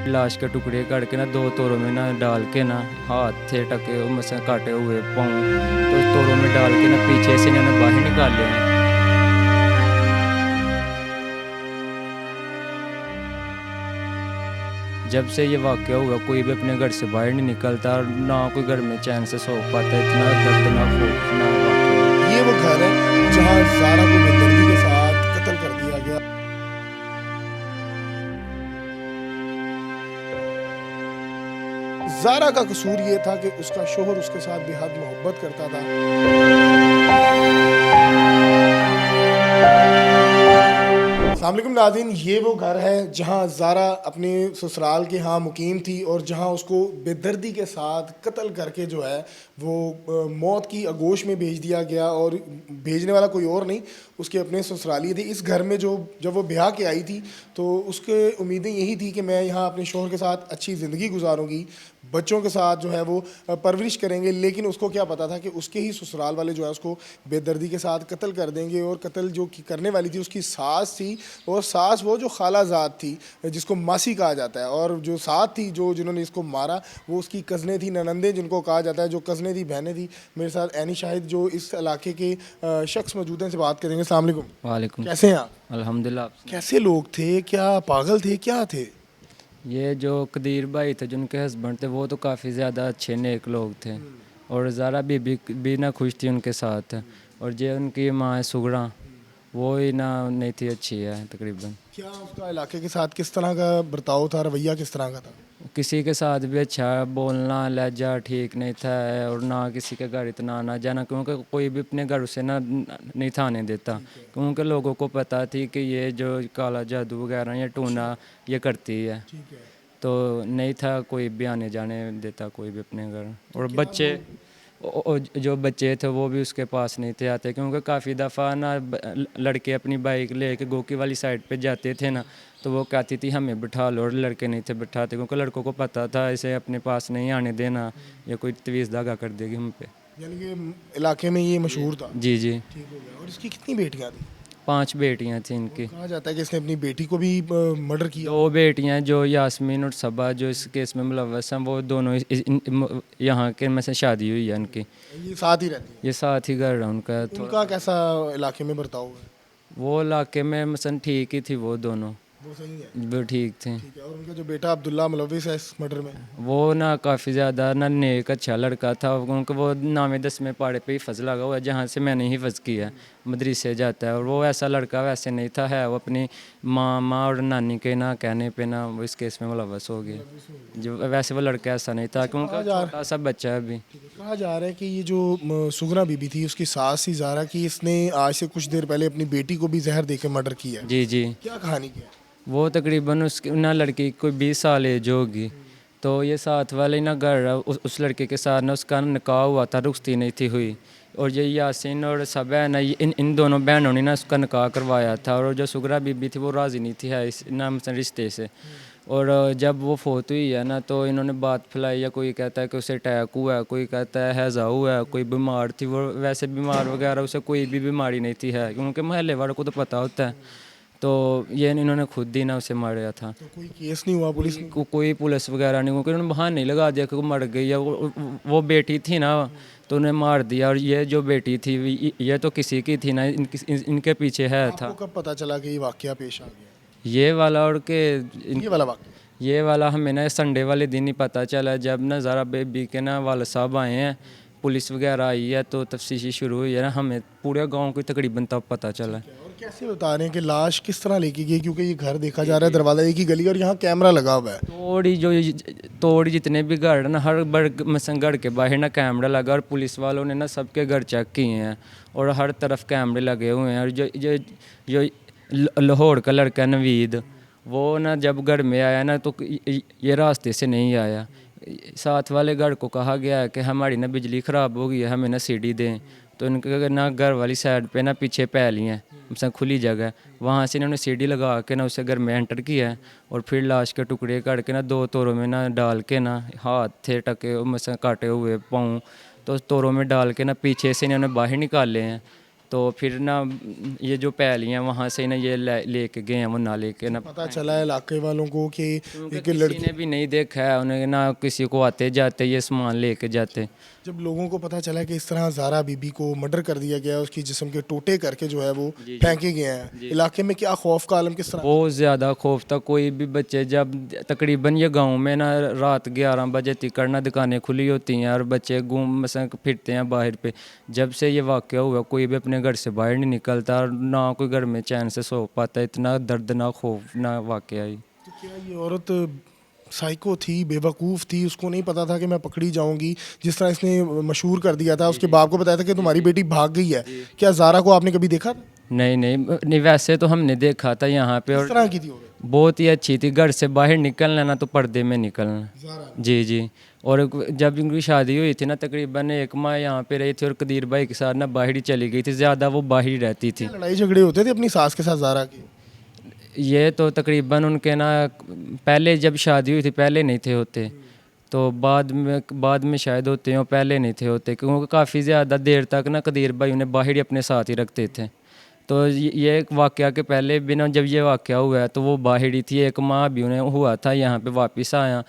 लाश के टुकड़े करके ना 2 तोरों में ना डाल के ना हाथ थे टके मसा काटे हुए पाँव, तो तोरों में डाल के ना पीछे से इन्होंने बाहर निकाले हैं। जब से ये वाक़या हुआ कोई भी अपने घर से बाहर नहीं निकलता और ना कोई घर में चैन से सो पाता। इतना दर्दनाक खौफनाक वाक़या। ये वो घर है जहाँ ज़ारा को बेदर्दी के साथ कत्ल कर दिया गया। ज़ारा का कसूर ये था कि उसका शोहर उसके साथ बेहद मोहब्बत करता था। अस्सलाम वालेकुम नाज़रीन, ये वो घर है जहाँ ज़ारा अपने ससुराल के यहाँ मुकीम थी और जहाँ उसको बेदर्दी के साथ कत्ल करके जो है वो मौत की आगोश में भेज दिया गया। और भेजने वाला कोई और नहीं, उसके अपने ससुराली थे। इस घर में जब वो ब्याह के आई थी तो उसके उम्मीदें यही थी कि मैं यहाँ अपने शौहर के साथ अच्छी ज़िंदगी गुजारूंगी, बच्चों के साथ जो है वो परवरिश करेंगे। लेकिन उसको क्या पता था कि उसके ही ससुराल वाले जो है उसको बेदर्दी के साथ कत्ल कर देंगे। और कत्ल जो करने वाली थी उसकी सास थी, और सास वो जो खालाजाद थी जिसको मासी कहा जाता है, और जो साथ थी जिन्होंने इसको मारा वो उसकी कज़नें थी, ननंदे जिनको कहा जाता है, जो कज़नें थी, बहनें थी। मेरे साथ ऐनी शाहिद जो इस इलाके के शख्स मौजूद हैं, से बात करेंगे। अस्सलाम वालेकुम। वालेकुम। कैसे हैं आप? अल्हम्दुलिल्लाह। कैसे लोग थे? क्या पागल थे? क्या थे? ये जो कदीर भाई थे जो उनके हस्बैंड थे वो तो काफ़ी ज़्यादा अच्छे नेक लोग थे, और ज़ारा बीबी भी ना खुश थी उनके साथ। और जो उनकी माँ है सुगरा, वो ही ना नहीं थी अच्छी है तकरीबन। क्या उसका इलाके के साथ किस तरह का बर्ताव था, रवैया किस तरह का था? किसी के साथ भी अच्छा बोलना लहजा ठीक नहीं था, और ना किसी के घर इतना आना जाना, क्योंकि कोई भी अपने घर उसे ना नहीं था आने देता, क्योंकि लोगों को पता थी कि ये जो काला जादू वगैरह या टूना ये करती है। ठीक है। तो नहीं था कोई भी आने जाने देता कोई भी अपने घर। और बच्चे जो बच्चे थे वो भी उसके पास नहीं थे आते, क्योंकि काफ़ी दफ़ा ना लड़के अपनी बाइक लेके गोकी वाली साइड पे जाते थे ना, तो वो कहती थी हमें बिठा लो, और लड़के नहीं थे बिठाते, क्योंकि लड़कों को पता था इसे अपने पास नहीं आने देना, या कोई तवीज़ धागा कर देगी हम पे। यानी कि इलाके में ये मशहूर था। जी जी। ठीक हो गया। और इसकी कितनी बेटियां थी? 5 बेटियां थी इनकी। कहा जाता है कि इसने अपनी बेटी को भी मर्डर किया। 2 बेटियां जो यास्मीन और सबा जो इस केस में मुलव्वस हैं, वो दोनों यहाँ के में से शादी हुई है इनकी। ये साथ ही रहती ये साथ ही घर है उनका। है। उनका कैसा इलाके में बर्ताव है? वो इलाके में मसन ठीक ही थी, वो दोनों वो सही है। वो ठीक थे। ठीक है। और उनका जो बेटा अब्दुल्ला मुलविस है इस मर्डर में? वो ना काफ़ी ज़्यादा ना नेक अच्छा लड़का था, क्योंकि वो 9वें 10वें पाड़े पे ही फज लगा हुआ है, जहाँ से मैंने ही फज किया, मदरसे जाता है। और वो ऐसा लड़का वैसे नहीं था, है वो अपनी माँ और नानी के ना कहने पे ना वो इस केस में मुलव्वस हो गया। जो वैसे वो लड़का ऐसा नहीं था, क्योंकि छोटा सा बच्चा है अभी। कहा जा रहा है कि ये जो सुगरा बीबी थी उसकी सास ही ज़ारा की, इसने आज से कुछ देर पहले अपनी बेटी को भी जहर देकर मर्डर किया है। जी जी। क्या कहानी क्या है? वो तकरीबन उसकी ना लड़की कोई 20 साल एज होगी, तो ये साथ वाले ना घर उस लड़के के साथ ना उसका निकाह हुआ था, रुखसती नहीं थी हुई। और ये यासीन और सब है ना, इन दोनों बहनों ने ना उसका निकाह करवाया था, और जो सुगरा बीबी थी वो राज़ी नहीं थी है इस नाम से रिश्ते से। और जब वो फोत हुई है ना, तो इन्होंने बात फैलाई है, कोई कहता है कि उसे अटैक हुआ है, कोई कहता है हैज़ा हुआ है, कोई बीमार थी। वो वैसे बीमार वगैरह उसे कोई भी बीमारी नहीं थी है, क्योंकि मोहल्ले वालों को तो पता होता है। तो ये इन्होंने खुद ही ना उसे मारा था। तो कोई केस नहीं हुआ पुलिस ने? कोई पुलिस वगैरह नहीं, क्योंकि उन्होंने बहाने नहीं लगा दिया कि वो मर गई है। वो बेटी थी ना, तो उन्हें मार दिया। और ये जो बेटी थी ये तो किसी की थी ना, इनके पीछे है था। आपको कब पता चला कि ये वाकया पेश आ गया? ये वाला और के ये वाला वाकया? ये वाला हमें ना संडे वाले दिन ही पता चला, जब ना ज़ारा बेबी के ना वाले साहब आए हैं, पुलिस वगैरह आई है, तो तफ्तीश शुरू हुई है ना, हमें पूरे गांव को तकरीबन तब पता चला। और कैसे बता रहे हैं कि लाश किस तरह लेके गई? क्योंकि ये घर देखा जा रहा है, दरवाजा एक ही गली और यहाँ कैमरा लगा हुआ है। तोड़ी जितने भी घर ना, हर मसन घर के बाहर ना कैमरा लगा, और पुलिस वालों ने ना सबके घर चेक किए हैं, और हर तरफ कैमरे लगे हुए हैं। और जो लाहौर का लड़का नवीद, वो ना जब घर में आया ना, तो ये रास्ते से नहीं आया। साथ वाले घर को कहा गया है कि हमारी ना बिजली ख़राब हो गई है, हमें ना सीढ़ी दें। तो इनके ना घर वाली साइड पे ना पीछे पैली हैं, मतलब खुली जगह, वहाँ से इन्होंने सीढ़ी लगा के ना उसे घर में एंटर किया है। और फिर लाश के टुकड़े करके ना 2 तोरों में ना डाल के ना हाथ थे टके मतलब काटे हुए पाँव, तो तोरों में डाल के ना पीछे से इन्होंने बाहर निकाले हैं। तो फिर ना ये जो पहलियाँ वहाँ से ना ये लेके गए हैं वो नाले के ना। पता चला है इलाके वालों को कि क्योंकि एक किसी लड़की, ने भी नहीं देखा है उन्हें, ना किसी को आते जाते ये सामान लेके जाते। जब लोगों को पता चला कि इस तरह ज़ारा बीबी को मर्डर कर दिया गया, उसकी जिस्म के टोटे करके जो है वो जी, जी। फेंके गए हैं, इलाके में क्या खौफ का आलम किस तरह? बहुत ज़्यादा खौफ था। कोई भी बच्चे जब तकरीबन ये गांव में ना रात 11 बजे तक ना दुकानें खुली होती हैं और बच्चे घूम मसा फिरते हैं बाहर पे। जब से ये वाक़या हुआ कोई भी अपने घर से बाहर नहीं निकलता और ना कोई घर में चैन से सो पाता। इतना दर्दनाक खौफनाक वाक़या है। तो क्या ये औरत साइको थी, बेवकूफ़ थी, उसको नहीं पता था कि मैं पकड़ी जाऊंगी? जिस तरह इसने मशहूर कर दिया था, उसके बाप को बताया था कि तुम्हारी बेटी भाग गई है। क्या ज़ारा को आपने कभी देखा था? नहीं नहीं नहीं, वैसे तो हमने देखा था यहाँ पे किस और तरह की थी औरत बहुत ही अच्छी थी। घर से बाहर निकलना ना तो पर्दे में निकलना। ज़ारा? जी जी। और जब इनकी शादी हुई थी ना तकरीबन 1 माह यहाँ पे रही थी और कदीर भाई के साथ ना बाहर ही चली गई थी। ज़्यादा वो बाहर ही रहती थी। लड़ाई झगड़े होते थे अपनी सास के साथ ज़ारा के? ये तो तकरीबन उनके ना पहले जब शादी हुई थी पहले नहीं थे होते। तो बाद में शायद होते हैं, और पहले नहीं थे होते क्योंकि काफ़ी ज़्यादा देर तक ना कदीर भाई उन्हें बाहर ही अपने साथ ही रखते थे। तो ये एक वाक़या के पहले भी ना जब ये वाक़या हुआ है तो वो बाहर ही थी। 1 माह भी उन्हें हुआ था यहाँ पे वापस आया।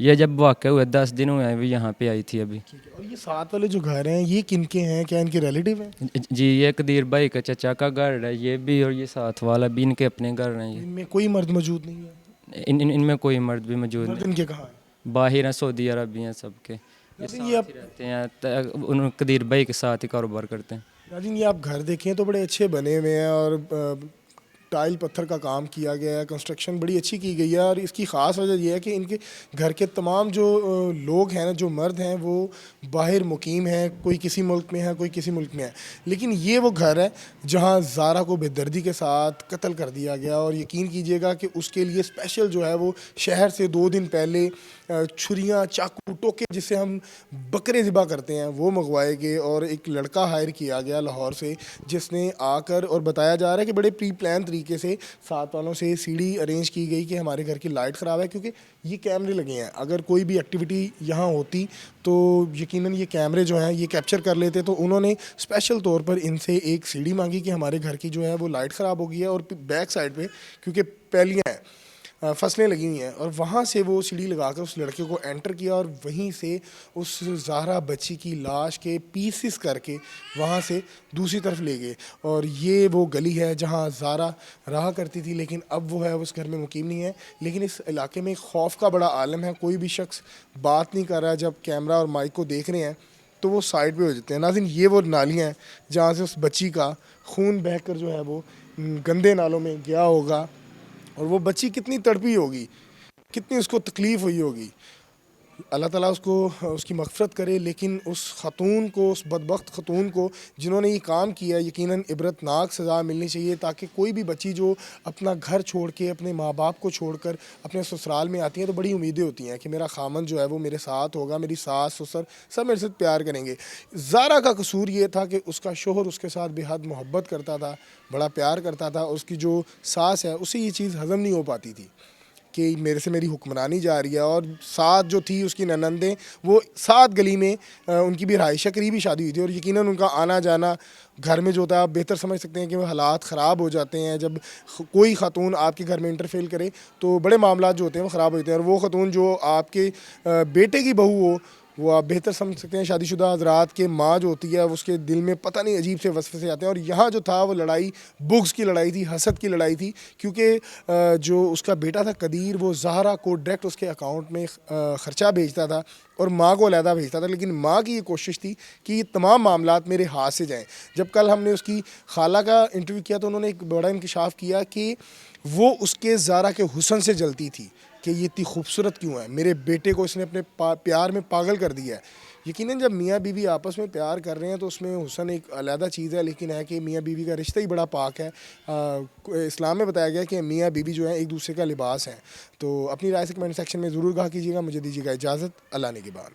ये जब वाक़या हुआ 10 दिन हुए हैं वो यहाँ पे आई थी अभी। ठीक है। और ये साथ वाले जो घर हैं ये किनके हैं? क्या इनके रिलेटिव हैं? जी ये कदीर भाई का चचा का घर है ये भी, और ये साथ वाला भी इनके अपने घर हैं। इनमें कोई मर्द मौजूद नहीं है? इनमें कोई मर्द भी मौजूद मर्द नहीं। इनके कहाँ हैं? बाहर हैं, सऊदी अरबिया हैं सबके। ये नाज़रीन, साथ ये आप ही रहते हैं, उन कदीर भाई के साथ ही कारोबार करते हैं। नाज़रीन, ये आप घर देखें तो बड़े अच्छे बने हुए हैं और टाइल पत्थर का काम किया गया है, कंस्ट्रक्शन बड़ी अच्छी की गई है। और इसकी ख़ास वजह यह है कि इनके घर के तमाम जो लोग हैं ना, जो मर्द हैं वो बाहर मुकीम हैं, कोई किसी मुल्क में है, कोई किसी मुल्क में है। लेकिन ये वो घर है जहाँ ज़ारा को बेदर्दी के साथ कत्ल कर दिया गया। और यकीन कीजिएगा कि उसके लिए स्पेशल जो है वो शहर से 2 दिन पहले छुरियाँ, चाकू, टोके जिससे हम बकरे ज़िबा करते हैं वो मंगवाए गए। और एक लड़का हायर किया गया लाहौर से जिसने आकर, और बताया जा रहा है कि बड़े प्री प्लान तरीके से साथ वालों से सीढ़ी अरेंज की गई कि हमारे घर की लाइट ख़राब है, क्योंकि ये कैमरे लगे हैं। अगर कोई भी एक्टिविटी यहाँ होती तो यकीनन ये कैमरे जो हैं ये कैप्चर कर लेते। तो उन्होंने स्पेशल तौर पर इनसे एक सीढ़ी मांगी कि हमारे घर की जो है वो लाइट ख़राब हो गई है और बैक साइड पे क्योंकि पैलियाँ हैं, फसलें लगी हुई हैं, और वहाँ से वो सीढ़ी लगाकर उस लड़के को एंटर किया और वहीं से उस ज़ाहरा बच्ची की लाश के पीसेस करके वहाँ से दूसरी तरफ ले गए। और ये वो गली है जहाँ ज़ाहरा रहा करती थी, लेकिन अब वो है उस घर में मुकीम नहीं है। लेकिन इस इलाके में खौफ का बड़ा आलम है, कोई भी शख्स बात नहीं कर रहा। जब कैमरा और माइक को देख रहे हैं तो वो साइड पे हो जाते हैं। नाज़रीन, ये वो नालियाँ हैं जहाँ से उस बच्ची का खून बहकर जो है वो गंदे नालों में गया होगा। और वो बच्ची कितनी तड़पी होगी, कितनी उसको तकलीफ़ हुई होगी। अल्लाह ताला उसको उसकी मग़फ़िरत करे। लेकिन उस ख़तून को, उस बदबख्त ख़तून को जिन्होंने ये काम किया, यकीनन इबरतनाक सज़ा मिलनी चाहिए, ताकि कोई भी बच्ची जो अपना घर छोड़ के, अपने माँ बाप को छोड़कर अपने ससुराल में आती हैं तो बड़ी उम्मीदें होती हैं कि मेरा खामन जो है वो मेरे साथ होगा, मेरी सास ससुर सब मेरे साथ प्यार करेंगे। ज़ारा का कसूर ये था कि उसका शोहर उसके साथ बेहद मोहब्बत करता था, बड़ा प्यार करता था। उसकी जो सास है उसे ये चीज़ हज़म नहीं हो पाती थी कि मेरे से मेरी हुक्मरानी जा रही है। और साथ जो थी उसकी ननंदें, वो साथ गली में उनकी भी रहायशा करीबी शादी हुई थी। और यकीनन उनका आना जाना घर में जो होता है, आप बेहतर समझ सकते हैं कि वो हालात ख़राब हो जाते हैं जब कोई ख़ातून आपके घर में इंटरफेल करे, तो बड़े मामला जो होते हैं वो ख़राब होते हैं। और वो ख़ातून जो आपके बेटे की बहू हो, वो आप बेहतर समझ सकते हैं शादीशुदा हज़रात के माँ जो होती है उसके दिल में पता नहीं अजीब से वसवसे आते हैं। और यहाँ जो था वो लड़ाई बुग्स की लड़ाई थी, हसद की लड़ाई थी, क्योंकि जो उसका बेटा था कदीर, वो ज़ाहरा को डायरेक्ट उसके अकाउंट में ख़र्चा भेजता था और माँ को अलहदा भेजता था। लेकिन माँ की ये कोशिश थी कि ये तमाम मामलात मेरे हाथ से जाएँ। जब कल हमने उसकी खाला का इंटरव्यू किया तो उन्होंने एक बड़ा इंकशाफ किया कि वो उसके ज़ाहरा के हुस्न से जलती थी कि ये इतनी खूबसूरत क्यों है, मेरे बेटे को इसने अपने प्यार में पागल कर दिया है। यकीनन जब मियाँ बीवी आपस में प्यार कर रहे हैं तो उसमें हुस्न एक अलहदा चीज़ है। लेकिन है कि मियाँ बीवी का रिश्ता ही बड़ा पाक है। इस्लाम में बताया गया कि मियाँ बीवी जो है एक दूसरे का लिबास है। तो अपनी राय से कमेंट सेक्शन में ज़रूर कहा कीजिएगा। मुझे दीजिएगा इजाज़त। अल्लाह ने के बाद।